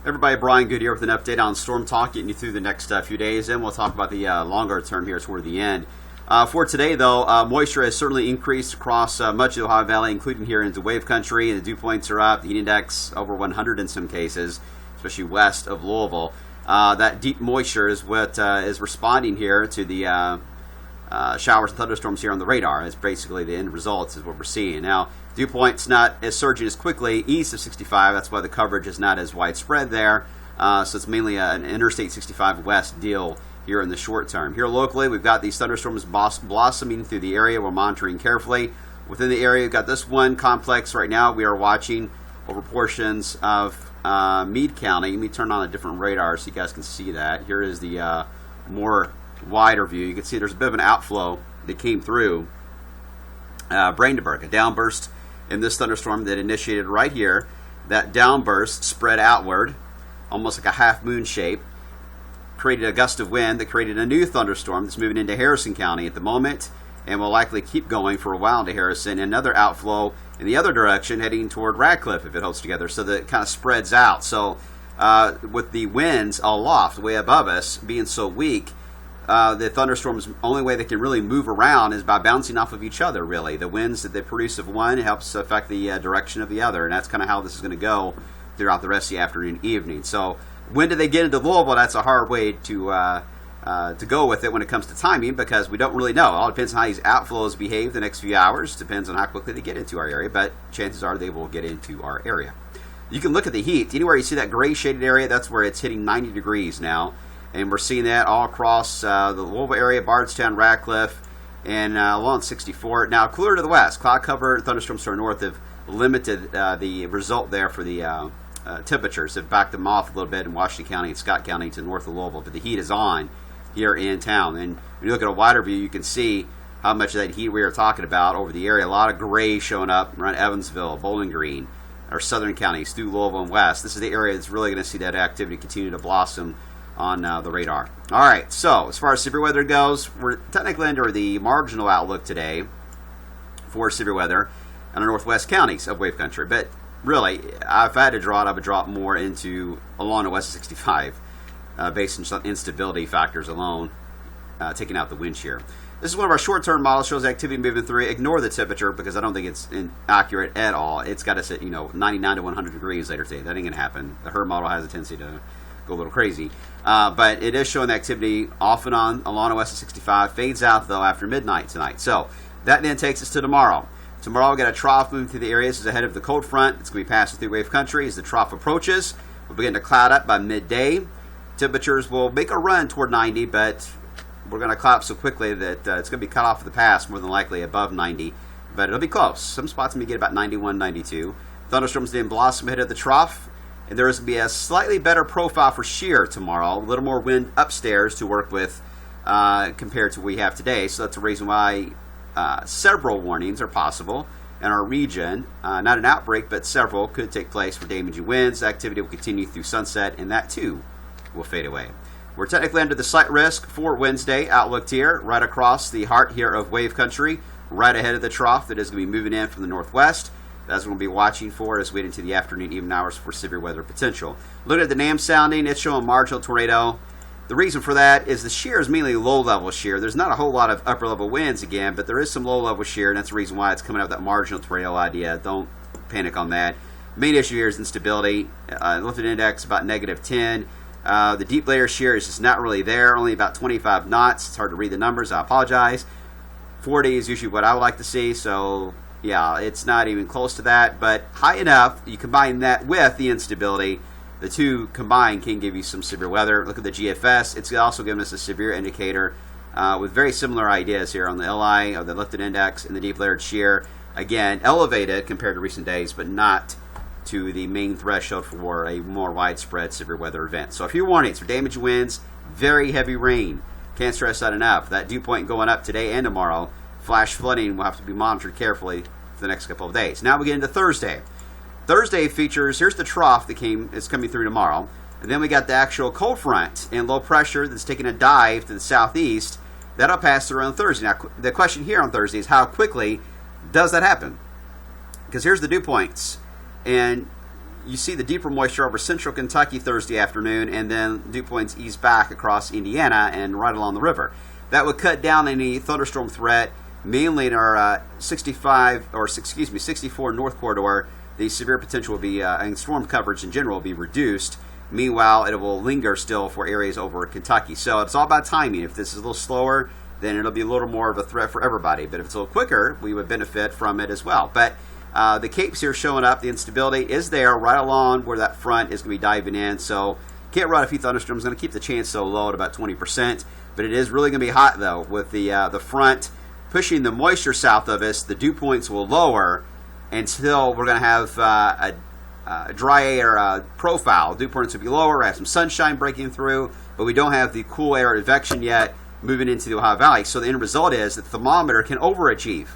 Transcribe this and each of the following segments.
Everybody, Brian Good here with an update on Storm Talk, getting you through the next few days, and we'll talk about the longer term here toward the end. For today, though, moisture has certainly increased across much of the Ohio Valley, including here into wave country. The dew points are up, the heat index over 100 in some cases, especially west of Louisville. That deep moisture is what is responding here to the showers and thunderstorms here on the radar. It's basically the end results is what we're seeing. Now, dew point's not as surging as quickly east of 65. That's why the coverage is not as widespread there. So it's mainly an Interstate 65 west deal here in the short term. Here locally, we've got these thunderstorms blossoming through the area. We're monitoring carefully. Within the area, we've got this one complex right now. We are watching over portions of Meade County. Let me turn on a different radar so you guys can see that. Here is the more wider view. You can see there's a bit of an outflow that came through Brandenburg, a downburst in this thunderstorm that initiated right here. That downburst spread outward, almost like a half moon shape, created a gust of wind that created a new thunderstorm that's moving into Harrison County at the moment and will likely keep going for a while into Harrison. Another outflow in the other direction heading toward Radcliffe if it holds together, so that it kind of spreads out. So with the winds aloft, way above us, being so weak, the thunderstorms, only way they can really move around is by bouncing off of each other, really. The winds that they produce of one helps affect the direction of the other, and that's kind of how this is going to go throughout the rest of the afternoon and evening. So when do they get into Louisville? That's a hard way to go with it when it comes to timing, because we don't really know. It all depends on how these outflows behave the next few hours. Depends on how quickly they get into our area, but chances are they will get into our area. You can look at the heat. Anywhere you see that gray shaded area, that's where it's hitting 90 degrees now. And we're seeing that all across the Louisville area, Bardstown, Radcliffe, and along 64. Now, cooler to the west. Cloud cover, thunderstorms to our north have limited the result there for the temperatures. Have backed them off a little bit in Washington County and Scott County to north of Louisville. But the heat is on here in town. And when you look at a wider view, you can see how much of that heat we are talking about over the area. A lot of gray showing up around Evansville, Bowling Green, or southern counties through Louisville and west. This is the area that's really going to see that activity continue to blossom on the radar. All right, so as far as severe weather goes, we're technically under the marginal outlook today for severe weather in the northwest counties of wave country. But really, if I had to draw it, I would draw it more into along the west of 65 based on some instability factors alone, taking out the wind shear. This is one of our short-term models, shows activity moving through. Ignore the temperature because I don't think it's accurate at all. It's got to sit, 99 to 100 degrees later today. That ain't going to happen. The HER model has a tendency to go a little crazy. But it is showing activity off and on along the west of 65. Fades out, though, after midnight tonight. So that then takes us to tomorrow. Tomorrow we've got a trough moving through the area. This is ahead of the cold front. It's going to be passing through wave country. As the trough approaches, we'll begin to cloud up by midday. Temperatures will make a run toward 90, but we're going to cloud up so quickly that it's going to be cut off of the pass, more than likely above 90. But it'll be close. Some spots may get about 91, 92. Thunderstorms then blossom ahead of the trough. And there is going to be a slightly better profile for shear tomorrow, a little more wind upstairs to work with compared to what we have today. So that's the reason why several warnings are possible in our region. Not an outbreak, but several could take place for damaging winds. Activity will continue through sunset, and that too will fade away. We're technically under the slight risk for Wednesday, outlooked here, right across the heart here of wave country, right ahead of the trough that is going to be moving in from the northwest. That's what we'll be watching for as we get into the afternoon, even hours for severe weather potential. Looking at the NAM sounding, it's showing marginal tornado. The reason for that is the shear is mainly low-level shear. There's not a whole lot of upper-level winds again, but there is some low-level shear, and that's the reason why it's coming out with that marginal tornado idea. Don't panic on that. Main issue here is instability. Lifted index about -10. The deep layer shear is just not really there, only about 25 knots. It's hard to read the numbers. I apologize. 40 is usually what I would like to see, so yeah, it's not even close to that, but high enough. You combine that with the instability, the two combined can give you some severe weather. Look at the GFS. It's also giving us a severe indicator with very similar ideas here on the LI, or the lifted index, and the deep layered shear. Again, elevated compared to recent days, but not to the main threshold for a more widespread severe weather event. So a few warnings for damaged winds, very heavy rain. Can't stress that enough. That dew point going up today and tomorrow. Flash flooding will have to be monitored carefully for the next couple of days. Now we get into Thursday. Thursday features, here's the trough that is coming through tomorrow. And then we got the actual cold front and low pressure that's taking a dive to the southeast. That'll pass through on Thursday. Now, the question here on Thursday is how quickly does that happen? Because here's the dew points. And you see the deeper moisture over central Kentucky Thursday afternoon, and then dew points ease back across Indiana and right along the river. That would cut down any thunderstorm threat, mainly in our 64 north corridor. The severe potential will be, and storm coverage in general will be reduced. Meanwhile, it will linger still for areas over Kentucky. So it's all about timing. If this is a little slower, then it'll be a little more of a threat for everybody. But if it's a little quicker, we would benefit from it as well. But the capes here showing up, the instability is there right along where that front is going to be diving in. So can't run a few thunderstorms. Going to keep the chance so low at about 20%. But it is really going to be hot, though, with the front pushing the moisture south of us. The dew points will lower until we're going to have a dry air profile. Dew points will be lower. We have some sunshine breaking through, but we don't have the cool air advection yet moving into the Ohio Valley. So the end result is that the thermometer can overachieve.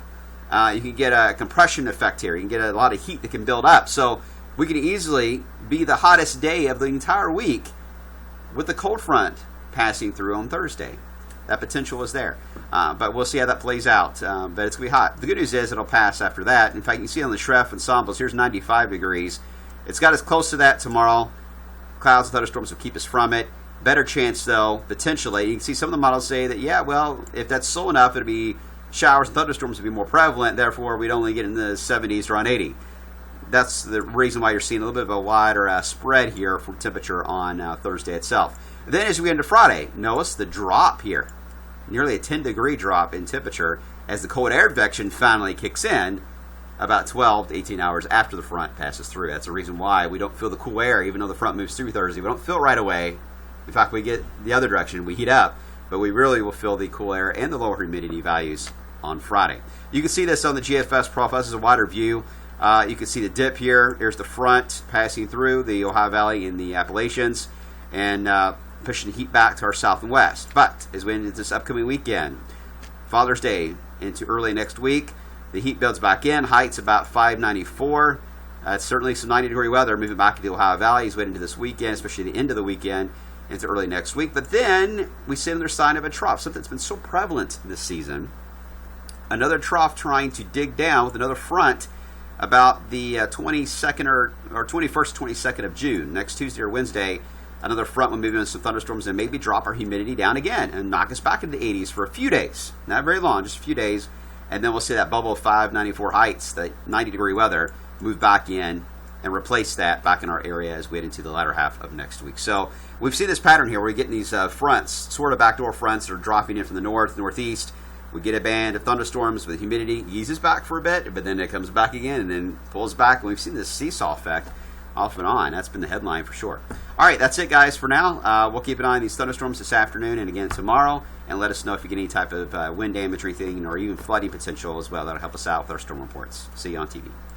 You can get a compression effect here. You can get a lot of heat that can build up. So we can easily be the hottest day of the entire week with the cold front passing through on Thursday. That potential is there. But we'll see how that plays out. But it's going to be hot. The good news is it'll pass after that. In fact, you can see on the Schref ensembles, here's 95 degrees. It's got us close to that tomorrow. Clouds and thunderstorms will keep us from it. Better chance, though, potentially. You can see some of the models say that, yeah, well, if that's slow enough, it'll be showers and thunderstorms will be more prevalent. Therefore, we'd only get in the 70s around 80. That's the reason why you're seeing a little bit of a wider spread here for temperature on Thursday itself. Then as we get into Friday, notice the drop here. Nearly a 10-degree drop in temperature as the cold air advection finally kicks in about 12 to 18 hours after the front passes through. That's the reason why we don't feel the cool air, even though the front moves through Thursday. We don't feel it right away. In fact, we get the other direction. We heat up, but we really will feel the cool air and the lower humidity values on Friday. You can see this on the GFS profile. This is a wider view. You can see the dip here. There's the front passing through the Ohio Valley in the Appalachians and pushing the heat back to our south and west. But as we enter this upcoming weekend, Father's Day into early next week, the heat builds back in. Heights about 594. It's certainly some 90-degree weather moving back into the Ohio Valley as we head into this weekend, especially the end of the weekend into early next week. But then we see another sign of a trough, something that's been so prevalent this season. Another trough trying to dig down with another front about the 22nd or 21st, 22nd of June. Next Tuesday or Wednesday, another front will move in some thunderstorms and maybe drop our humidity down again and knock us back into the 80s for a few days. Not very long, just a few days. And then we'll see that bubble of 594 heights, the 90-degree weather, move back in and replace that back in our area as we head into the latter half of next week. So we've seen this pattern here where we're getting these fronts, sort of backdoor fronts that are dropping in from the north, northeast. We get a band of thunderstorms with humidity, eases back for a bit, but then it comes back again and then pulls back. And we've seen this seesaw effect off and on. That's been the headline for sure. All right, that's it, guys, for now. We'll keep an eye on these thunderstorms this afternoon and again tomorrow, and let us know if you get any type of wind damage or anything, or even flooding potential as well. That'll help us out with our storm reports. See you on TV.